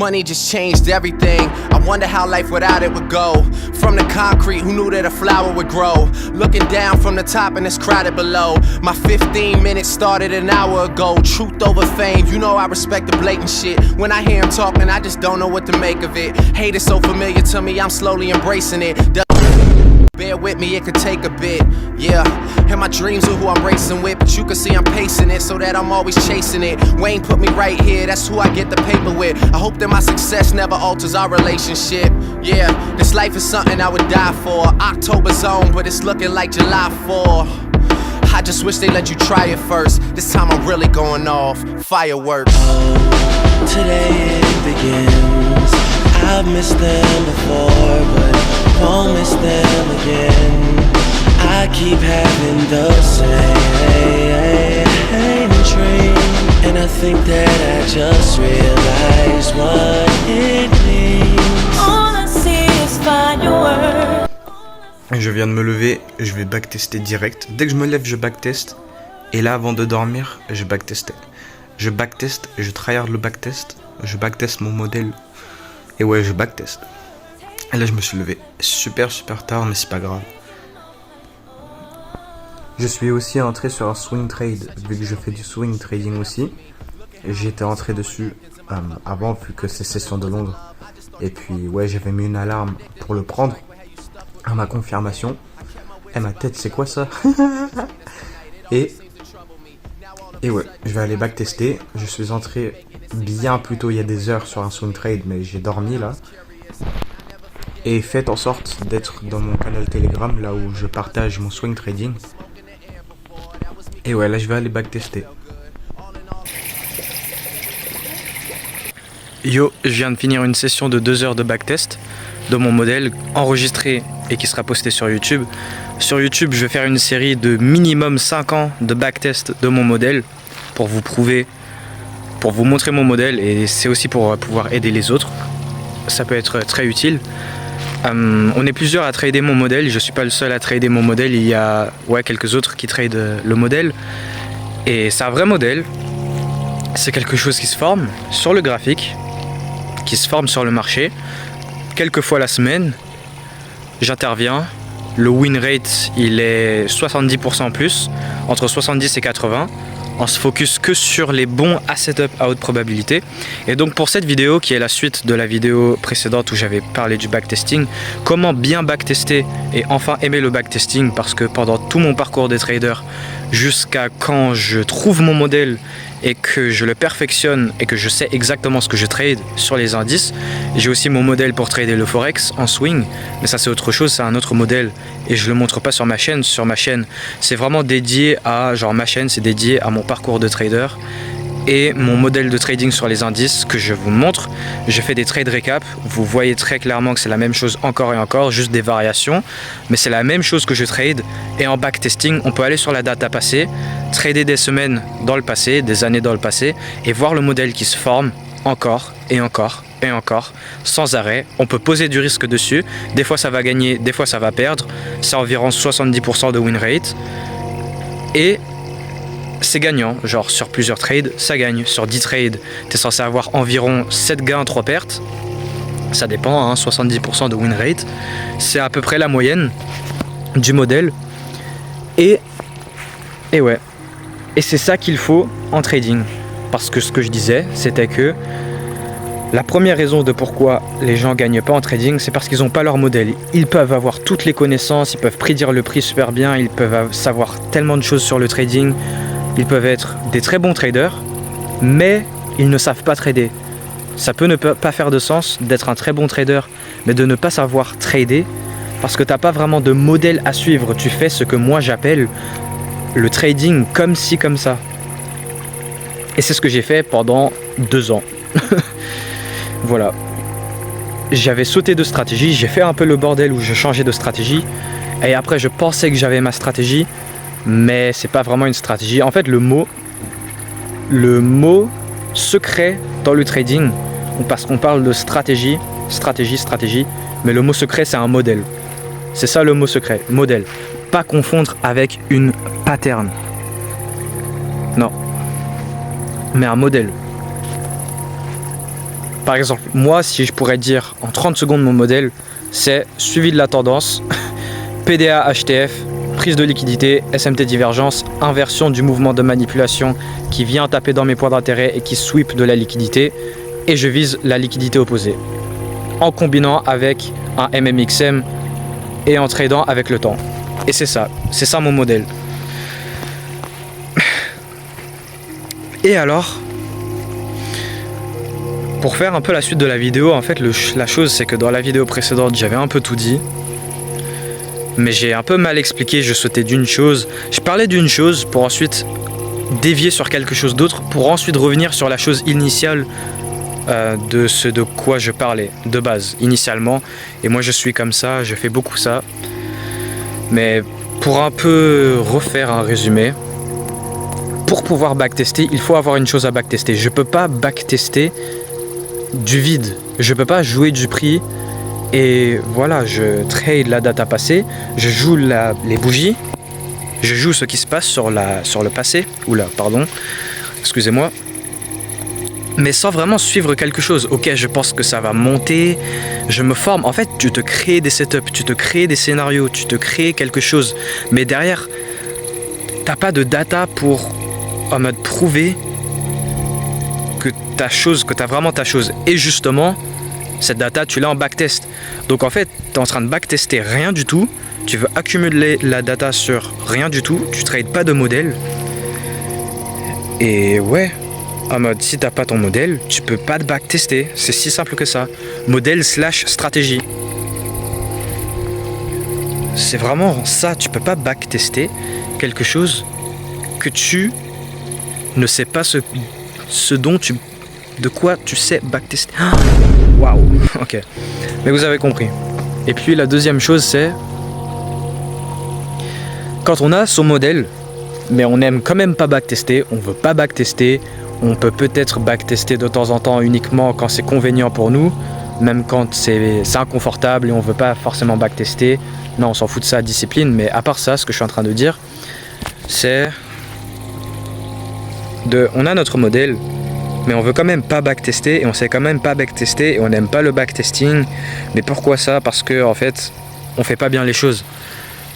Money just changed everything. I wonder how life without it would go. From the concrete, who knew that a flower would grow? Looking down from the top and it's crowded below. My 15 minutes started an hour ago. Truth over fame, you know I respect the blatant shit. When I hear him talking, I just don't know what to make of it. Hate is so familiar to me, I'm slowly embracing it. Bear with me, it could take a bit, yeah. And my dreams are who I'm racing with, but you can see I'm pacing it so that I'm always chasing it. Wayne put me right here, that's who I get the paper with. I hope that my success never alters our relationship. Yeah, this life is something I would die for. October's on, but it's looking like July 4. I just wish they let you try it first. This time I'm really going off, fireworks. Oh, today it begins. I've missed them before, but won't miss them again. I keep having the same dream, and I think that I just realized what it means. All I see is fireworks. Je viens de me lever, je vais backtester direct. Dès que je me lève, je backteste. Et là, avant de dormir, je backteste. Je backteste, je tryhard le backtest. Je backteste mon modèle. Et ouais, je backteste. Et là, je me suis levé super tard, mais c'est pas grave. Je suis aussi entré sur un swing trade, vu que je fais du swing trading aussi. J'étais entré dessus avant, vu que c'est session de Londres. Et puis, ouais, j'avais mis une alarme pour le prendre. À ma confirmation. Et ma tête, c'est quoi ça? Et ouais, je vais aller backtester. Je suis entré bien plus tôt il y a des heures sur un swing trade, mais j'ai dormi là. Et faites en sorte d'être dans mon canal Telegram, là où je partage mon swing trading. Et ouais, là je vais aller backtester. Yo, je viens de finir une session de 2 heures de backtest de mon modèle enregistré et qui sera posté sur YouTube. Sur YouTube, je vais faire une série de minimum 5 ans de backtest de mon modèle pour vous prouver, pour vous montrer mon modèle, et c'est aussi pour pouvoir aider les autres. Ça peut être très utile. On est plusieurs à trader mon modèle, je suis pas le seul à trader mon modèle, il y a quelques autres qui tradent le modèle. Et c'est un vrai modèle, c'est quelque chose qui se forme sur le graphique, qui se forme sur le marché. Quelques fois la semaine, j'interviens. Le win rate, il est 70% plus, entre 70 et 80. On se focus que sur les bons à setup à haute probabilité. Et donc pour cette vidéo, qui est la suite de la vidéo précédente où j'avais parlé du backtesting, comment bien backtester et enfin aimer le backtesting, parce que pendant tout mon parcours de trader, jusqu'à quand je trouve mon modèle et que je le perfectionne et que je sais exactement ce que je trade sur les indices. J'ai aussi mon modèle pour trader le forex en swing, mais ça c'est autre chose, c'est un autre modèle et je le montre pas sur ma chaîne. Sur ma chaîne, c'est vraiment dédié à, ma chaîne c'est dédié à mon parcours de trader et mon modèle de trading sur les indices que je vous montre. Je fais des trades récap, vous voyez très clairement que c'est la même chose encore et encore, juste des variations, mais c'est la même chose que je trade. Et en backtesting, on peut aller sur la data passée, trader des semaines dans le passé, des années dans le passé, et voir le modèle qui se forme encore et encore et encore, sans arrêt. On peut poser du risque dessus, des fois ça va gagner, des fois ça va perdre, c'est environ 70% de win rate, et c'est gagnant, genre sur plusieurs trades, ça gagne. Sur 10 trades, tu es censé avoir environ 7 gains, 3 pertes. Ça dépend, hein, 70% de win rate. C'est à peu près la moyenne du modèle. Et ouais. Et c'est ça qu'il faut en trading. Parce que ce que je disais, c'était que la première raison de pourquoi les gens ne gagnent pas en trading, c'est parce qu'ils n'ont pas leur modèle. Ils peuvent avoir toutes les connaissances, ils peuvent prédire le prix super bien, ils peuvent savoir tellement de choses sur le trading. Ils peuvent être des très bons traders, mais ils ne savent pas trader. Ça peut ne pas faire de sens d'être un très bon trader, mais de ne pas savoir trader, parce que tu n'as pas vraiment de modèle à suivre. Tu fais ce que moi j'appelle le trading comme ci, comme ça. Et c'est ce que j'ai fait pendant 2 ans. Voilà. J'avais sauté de stratégie, j'ai fait un peu le bordel où je changeais de stratégie, et après je pensais que j'avais ma stratégie, mais c'est pas vraiment une stratégie. En fait, le mot secret dans le trading, parce qu'on parle de stratégie, mais le mot secret c'est un modèle. C'est ça le mot secret, modèle. Pas confondre avec une pattern. Non. Mais un modèle. Par exemple, moi, si je pourrais dire en 30 secondes mon modèle, c'est suivi de la tendance, PDA HTF, prise de liquidité, SMT divergence, inversion du mouvement de manipulation qui vient taper dans mes points d'intérêt et qui sweep de la liquidité, et je vise la liquidité opposée en combinant avec un MMXM et en tradant avec le temps. Et c'est ça mon modèle. Et alors, pour faire un peu la suite de la vidéo, en fait, la chose c'est que dans la vidéo précédente, j'avais un peu tout dit. Mais j'ai un peu mal expliqué, je sautais d'une chose. Je parlais d'une chose pour ensuite dévier sur quelque chose d'autre, pour ensuite revenir sur la chose initiale de ce de quoi je parlais, de base, initialement. Et moi je suis comme ça, je fais beaucoup ça. Mais pour un peu refaire un résumé, pour pouvoir backtester, il faut avoir une chose à backtester. Je peux pas backtester du vide. Je peux pas jouer du prix et voilà, je trade la date à passer, je joue les bougies, je joue ce qui se passe sur le passé, excusez-moi, mais sans vraiment suivre quelque chose. Ok, je pense que ça va monter, je me forme. En fait, tu te crées des setups, tu te crées des scénarios, tu te crées quelque chose, mais derrière, t'as pas de data pour en mode prouver que t'as vraiment ta chose. Et justement, cette data, tu l'as en backtest. Donc en fait, tu es en train de backtester rien du tout. Tu veux accumuler la data sur rien du tout. Tu trades pas de modèle. Et ouais, en mode, si t'as pas ton modèle, tu peux pas te backtester. C'est si simple que ça. Modèle / stratégie. C'est vraiment ça. Tu peux pas backtester quelque chose que tu ne sais pas de quoi tu sais backtester. Waouh, ok. Mais vous avez compris. Et puis la deuxième chose, c'est quand on a son modèle, mais on n'aime quand même pas backtester, on veut pas backtester, on peut peut-être backtester de temps en temps uniquement quand c'est convenient pour nous, même quand c'est inconfortable et on veut pas forcément backtester. Non, on s'en fout de sa discipline, mais à part ça, ce que je suis en train de dire, c'est on a notre modèle, mais on veut quand même pas backtester et on sait quand même pas backtester et on n'aime pas le backtesting. Mais pourquoi ça? Parce que en fait, on fait pas bien les choses.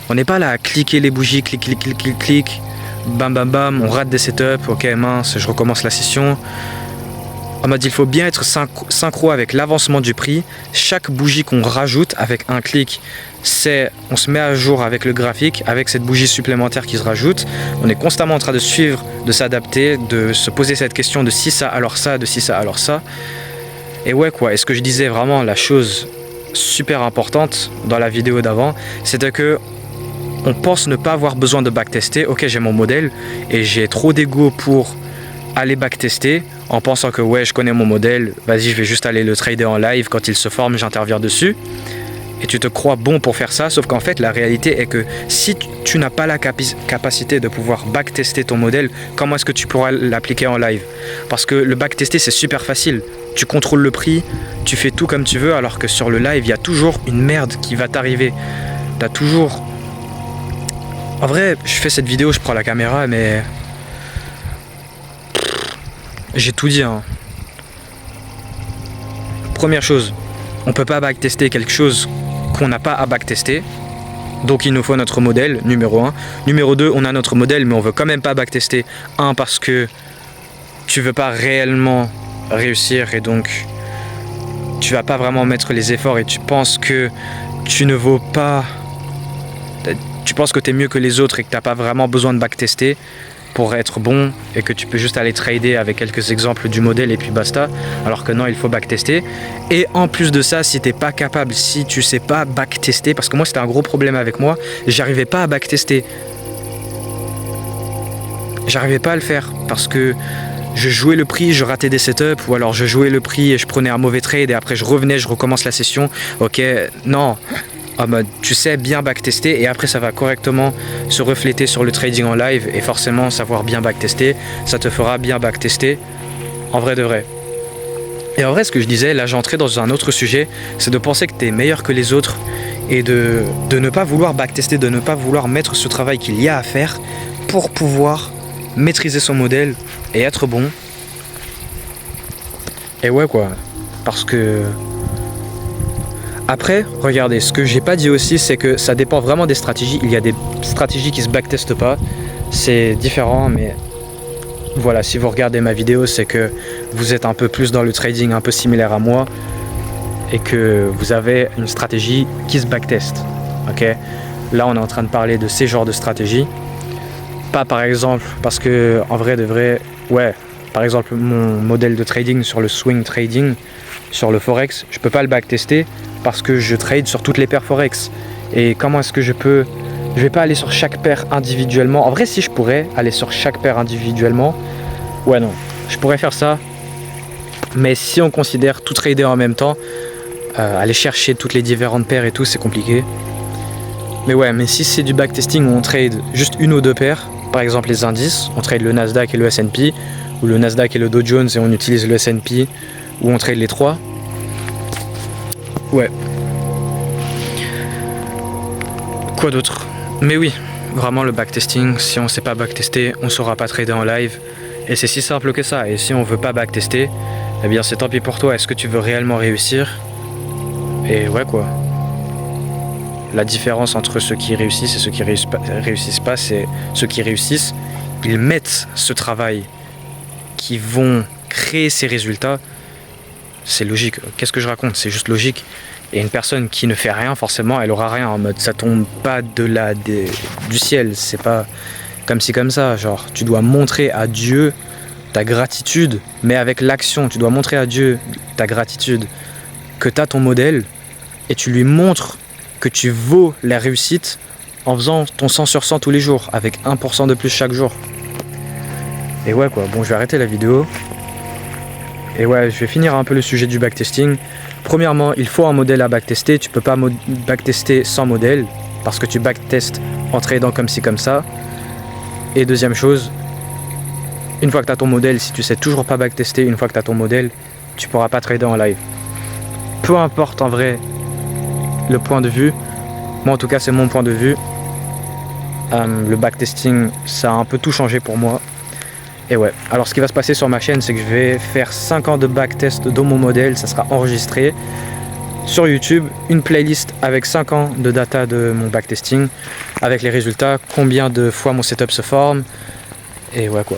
On n'est pas là à cliquer les bougies, clic, bam bam bam, on rate des setups, ok mince, je recommence la session. En mode, il faut bien être synchro avec l'avancement du prix. Chaque bougie qu'on rajoute avec un clic, on se met à jour avec le graphique, avec cette bougie supplémentaire qui se rajoute. On est constamment en train de suivre, de s'adapter, de se poser cette question de si ça alors ça, de si ça alors ça. Et ouais quoi, et ce que je disais vraiment, la chose super importante dans la vidéo d'avant, c'était que on pense ne pas avoir besoin de backtester. Ok, j'ai mon modèle et j'ai trop d'ego pour aller backtester en pensant que ouais, je connais mon modèle, vas-y, je vais juste aller le trader en live, quand il se forme, j'interviens dessus. Et tu te crois bon pour faire ça, sauf qu'en fait, la réalité est que si tu n'as pas la capacité de pouvoir backtester ton modèle, comment est-ce que tu pourras l'appliquer en live? Parce que le backtester, c'est super facile. Tu contrôles le prix, tu fais tout comme tu veux, alors que sur le live, il y a toujours une merde qui va t'arriver. T'as toujours... En vrai, je fais cette vidéo, je prends la caméra, mais... J'ai tout dit, hein. Première chose, on peut pas backtester quelque chose qu'on n'a pas à backtester. Donc il nous faut notre modèle, numéro 1. Numéro 2, on a notre modèle, mais on veut quand même pas backtester. 1, parce que tu veux pas réellement réussir et donc tu vas pas vraiment mettre les efforts et tu penses que tu ne vaux pas... Tu penses que tu es mieux que les autres et que tu n'as pas vraiment besoin de backtester pour être bon et que tu peux juste aller trader avec quelques exemples du modèle et puis basta, alors que non, il faut backtester. Et en plus de ça, si t'es pas capable, si tu sais pas backtester, parce que moi c'était un gros problème avec moi, j'arrivais pas à backtester. J'arrivais pas à le faire parce que je jouais le prix, je ratais des setups, ou alors je jouais le prix et je prenais un mauvais trade et après je revenais, je recommence la session. Ok, non. En mode, tu sais bien backtester et après ça va correctement se refléter sur le trading en live et forcément savoir bien backtester, ça te fera bien backtester en vrai de vrai. Et en vrai, ce que je disais, là j'entrais dans un autre sujet, c'est de penser que tu es meilleur que les autres et de ne pas vouloir backtester, de ne pas vouloir mettre ce travail qu'il y a à faire pour pouvoir maîtriser son modèle et être bon. Et ouais quoi, parce que après, regardez, ce que j'ai pas dit aussi, c'est que ça dépend vraiment des stratégies. Il y a des stratégies qui se backtestent pas, c'est différent, mais voilà, si vous regardez ma vidéo, c'est que vous êtes un peu plus dans le trading, un peu similaire à moi, et que vous avez une stratégie qui se backteste. Ok, là, on est en train de parler de ces genres de stratégies. Pas par exemple, parce que en vrai de vrai, ouais, par exemple, mon modèle de trading sur le swing trading, sur le forex, je peux pas le backtester parce que je trade sur toutes les paires forex. Et comment est-ce que je vais pas aller sur chaque paire individuellement. En vrai, si je pourrais aller sur chaque paire individuellement, ouais, non, je pourrais faire ça. Mais si on considère tout trader en même temps, aller chercher toutes les différentes paires et tout, c'est compliqué. Mais ouais, mais si c'est du backtesting où on trade juste une ou deux paires, par exemple les indices, on trade le Nasdaq et le S&P, ou le Nasdaq et le Dow Jones et on utilise le S&P, ou on trade les trois. Ouais. Quoi d'autre? Mais oui, vraiment le backtesting, si on sait pas backtester, on saura pas trader en live. Et c'est si simple que ça. Et si on veut pas backtester, eh bien c'est tant pis pour toi. Est-ce que tu veux réellement réussir? Et ouais quoi. La différence entre ceux qui réussissent et ceux qui réussissent pas, c'est ceux qui réussissent, ils mettent ce travail, qui vont créer ces résultats. C'est logique. Qu'est-ce que je raconte? C'est juste logique. Et une personne qui ne fait rien, forcément, elle aura rien. En mode, ça tombe pas du ciel. C'est pas comme ci, comme ça. Genre, tu dois montrer à Dieu ta gratitude, mais avec l'action. Tu dois montrer à Dieu ta gratitude, que tu as ton modèle, et tu lui montres que tu vaux la réussite en faisant ton 100 sur 100 tous les jours, avec 1% de plus chaque jour. Et ouais quoi, bon je vais arrêter la vidéo. Et ouais, je vais finir un peu le sujet du backtesting. Premièrement, il faut un modèle à backtester. Tu peux pas backtester sans modèle, parce que tu backtestes en tradant comme ci comme ça. Et deuxième chose, une fois que tu as ton modèle, si tu sais toujours pas backtester, une fois que tu as ton modèle, tu pourras pas trader en live. Peu importe en vrai le point de vue, moi en tout cas c'est mon point de vue, le backtesting ça a un peu tout changé pour moi. Et ouais, alors ce qui va se passer sur ma chaîne, c'est que je vais faire 5 ans de backtest dans mon modèle, ça sera enregistré sur YouTube, une playlist avec 5 ans de data de mon backtesting, avec les résultats, combien de fois mon setup se forme, et ouais quoi.